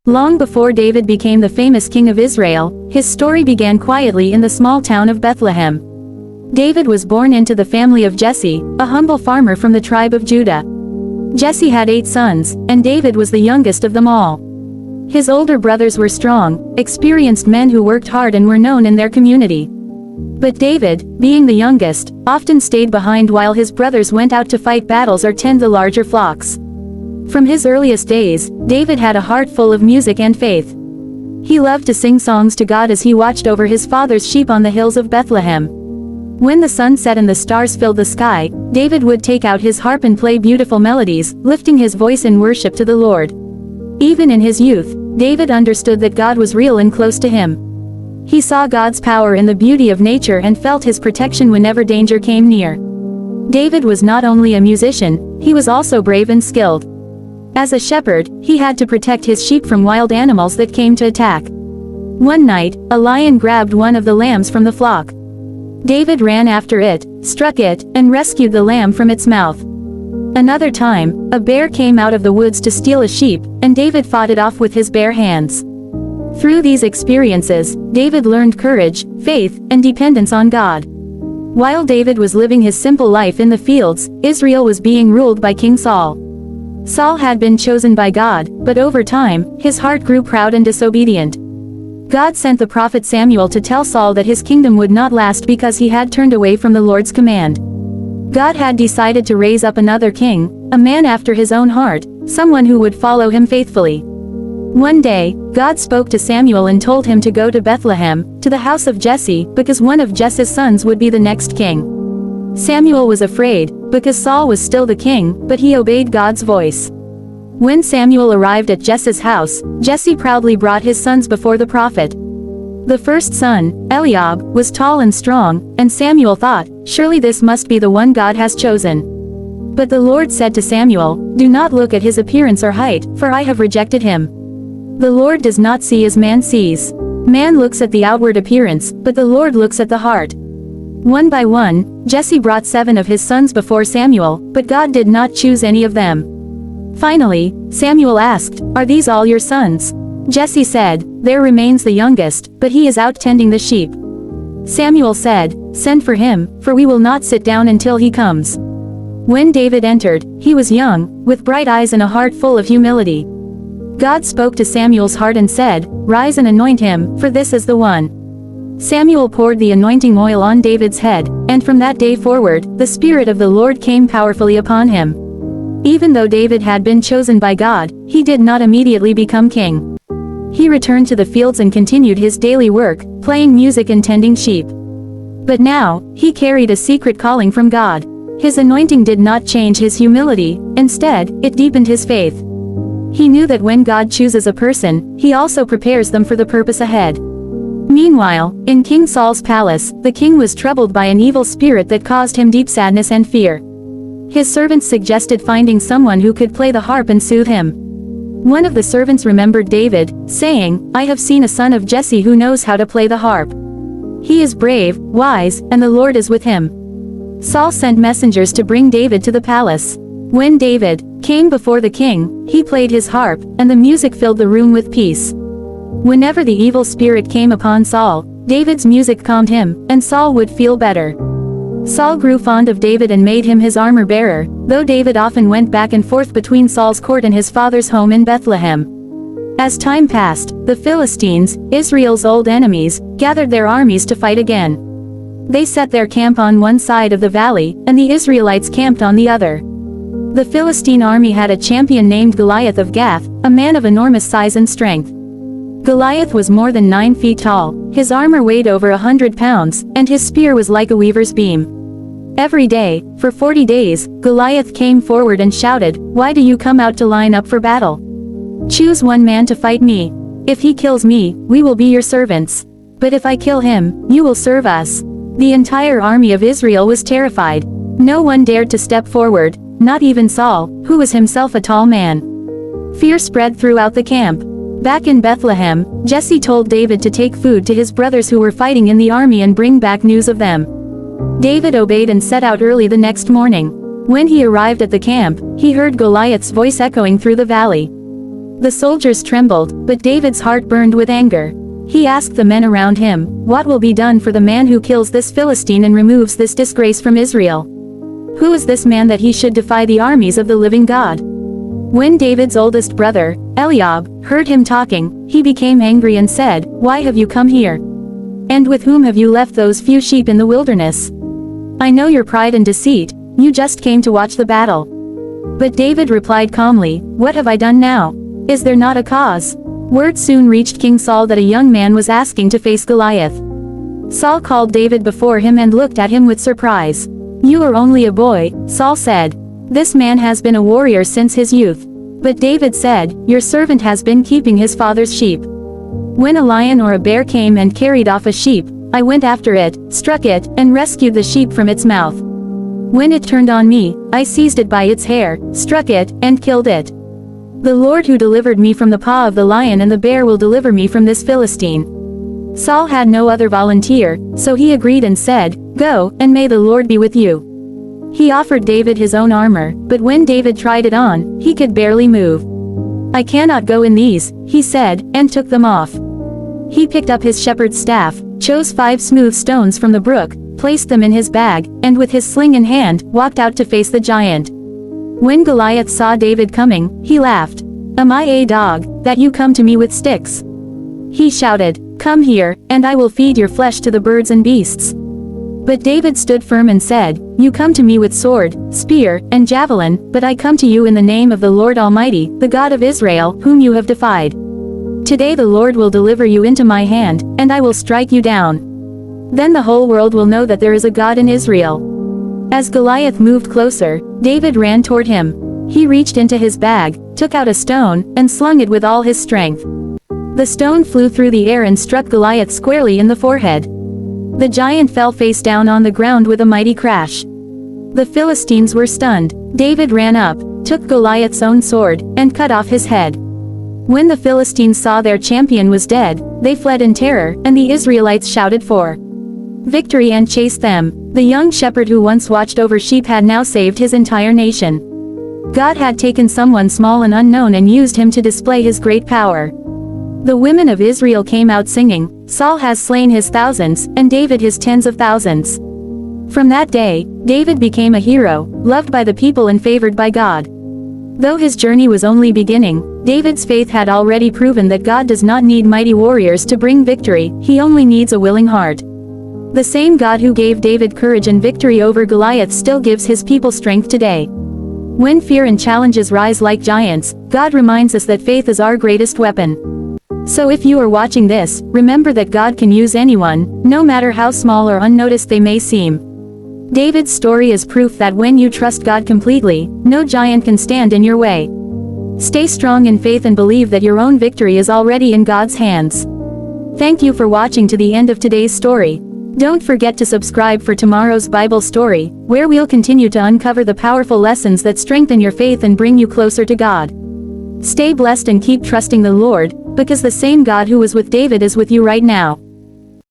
Long before David became the famous king of Israel, his story began quietly in the small town of Bethlehem. David was born into the family of Jesse, a humble farmer from the tribe of Judah. Jesse had 8 sons, and David was the youngest of them all. His older brothers were strong, experienced men who worked hard and were known in their community. But David, being the youngest, often stayed behind while his brothers went out to fight battles or tend the larger flocks. From his earliest days, David had a heart full of music and faith. He loved to sing songs to God as he watched over his father's sheep on the hills of Bethlehem. When the sun set and the stars filled the sky, David would take out his harp and play beautiful melodies, lifting his voice in worship to the Lord. Even in his youth, David understood that God was real and close to him. He saw God's power in the beauty of nature and felt his protection whenever danger came near. David was not only a musician, he was also brave and skilled. As a shepherd, he had to protect his sheep from wild animals that came to attack. One night, a lion grabbed one of the lambs from the flock. David ran after it, struck it, and rescued the lamb from its mouth. Another time, a bear came out of the woods to steal a sheep, and David fought it off with his bare hands. Through these experiences, David learned courage, faith, and dependence on God. While David was living his simple life in the fields, Israel was being ruled by King Saul. Saul had been chosen by God, but over time, his heart grew proud and disobedient. God sent the prophet Samuel to tell Saul that his kingdom would not last because he had turned away from the Lord's command. God had decided to raise up another king, a man after his own heart, someone who would follow him faithfully. One day, God spoke to Samuel and told him to go to Bethlehem, to the house of Jesse, because one of Jesse's sons would be the next king. Samuel was afraid, because Saul was still the king, but he obeyed God's voice. When Samuel arrived at Jesse's house, Jesse proudly brought his sons before the prophet. The first son, Eliab, was tall and strong, and Samuel thought, surely this must be the one God has chosen. But the Lord said to Samuel, do not look at his appearance or height, for I have rejected him. The Lord does not see as man sees. Man looks at the outward appearance, but the Lord looks at the heart. One by one, Jesse brought 7 of his sons before Samuel, but God did not choose any of them. Finally, Samuel asked, are these all your sons? Jesse said, there remains the youngest, but he is out tending the sheep. Samuel said, send for him, for we will not sit down until he comes. When David entered, he was young, with bright eyes and a heart full of humility. God spoke to Samuel's heart and said, rise and anoint him, for this is the one. Samuel poured the anointing oil on David's head, and from that day forward, the Spirit of the Lord came powerfully upon him. Even though David had been chosen by God, he did not immediately become king. He returned to the fields and continued his daily work, playing music and tending sheep. But now, he carried a secret calling from God. His anointing did not change his humility, instead, it deepened his faith. He knew that when God chooses a person, he also prepares them for the purpose ahead. Meanwhile, in King Saul's palace, the king was troubled by an evil spirit that caused him deep sadness and fear. His servants suggested finding someone who could play the harp and soothe him. One of the servants remembered David, saying, I have seen a son of Jesse who knows how to play the harp. He is brave, wise, and the Lord is with him. Saul sent messengers to bring David to the palace. When David came before the king, he played his harp, and the music filled the room with peace. Whenever the evil spirit came upon Saul, David's music calmed him, and Saul would feel better. Saul grew fond of David and made him his armor-bearer, though David often went back and forth between Saul's court and his father's home in Bethlehem. As time passed, the Philistines, Israel's old enemies, gathered their armies to fight again. They set their camp on one side of the valley, and the Israelites camped on the other. The Philistine army had a champion named Goliath of Gath, a man of enormous size and strength. Goliath was more than 9 feet tall, his armor weighed over 100 pounds, and his spear was like a weaver's beam. Every day, for 40 days, Goliath came forward and shouted, why do you come out to line up for battle? Choose one man to fight me. If he kills me, we will be your servants. But if I kill him, you will serve us. The entire army of Israel was terrified. No one dared to step forward, not even Saul, who was himself a tall man. Fear spread throughout the camp. Back in Bethlehem, Jesse told David to take food to his brothers who were fighting in the army and bring back news of them. David obeyed and set out early the next morning. When he arrived at the camp, he heard Goliath's voice echoing through the valley. The soldiers trembled, but David's heart burned with anger. He asked the men around him, "What will be done for the man who kills this Philistine and removes this disgrace from Israel? Who is this man that he should defy the armies of the living God?" When David's oldest brother, Eliab, heard him talking, he became angry and said, "Why have you come here? And with whom have you left those few sheep in the wilderness? I know your pride and deceit, you just came to watch the battle." But David replied calmly, "What have I done now? Is there not a cause?" Word soon reached King Saul that a young man was asking to face Goliath. Saul called David before him and looked at him with surprise. "You are only a boy," Saul said. "This man has been a warrior since his youth." But David said, "Your servant has been keeping his father's sheep. When a lion or a bear came and carried off a sheep, I went after it, struck it, and rescued the sheep from its mouth. When it turned on me, I seized it by its hair, struck it, and killed it. The Lord who delivered me from the paw of the lion and the bear will deliver me from this Philistine." Saul had no other volunteer, so he agreed and said, "Go, and may the Lord be with you." He offered David his own armor, but when David tried it on, he could barely move. "I cannot go in these," he said, and took them off. He picked up his shepherd's staff, chose 5 smooth stones from the brook, placed them in his bag, and with his sling in hand, walked out to face the giant. When Goliath saw David coming, he laughed. "Am I a dog, that you come to me with sticks?" He shouted, "Come here, and I will feed your flesh to the birds and beasts." But David stood firm and said, "You come to me with sword, spear, and javelin, but I come to you in the name of the Lord Almighty, the God of Israel, whom you have defied. Today the Lord will deliver you into my hand, and I will strike you down. Then the whole world will know that there is a God in Israel." As Goliath moved closer, David ran toward him. He reached into his bag, took out a stone, and slung it with all his strength. The stone flew through the air and struck Goliath squarely in the forehead. The giant fell face down on the ground with a mighty crash. The Philistines were stunned. David ran up, took Goliath's own sword, and cut off his head. When the Philistines saw their champion was dead, they fled in terror, and the Israelites shouted for victory and chased them. The young shepherd who once watched over sheep had now saved his entire nation. God had taken someone small and unknown and used him to display his great power. The women of Israel came out singing, "Saul has slain his thousands, and David his tens of thousands." From that day, David became a hero, loved by the people and favored by God. Though his journey was only beginning, David's faith had already proven that God does not need mighty warriors to bring victory, he only needs a willing heart. The same God who gave David courage and victory over Goliath still gives his people strength today. When fear and challenges rise like giants, God reminds us that faith is our greatest weapon. So if you are watching this, remember that God can use anyone, no matter how small or unnoticed they may seem. David's story is proof that when you trust God completely, no giant can stand in your way. Stay strong in faith and believe that your own victory is already in God's hands. Thank you for watching to the end of today's story. Don't forget to subscribe for tomorrow's Bible story, where we'll continue to uncover the powerful lessons that strengthen your faith and bring you closer to God. Stay blessed and keep trusting the Lord, because the same God who was with David is with you right now.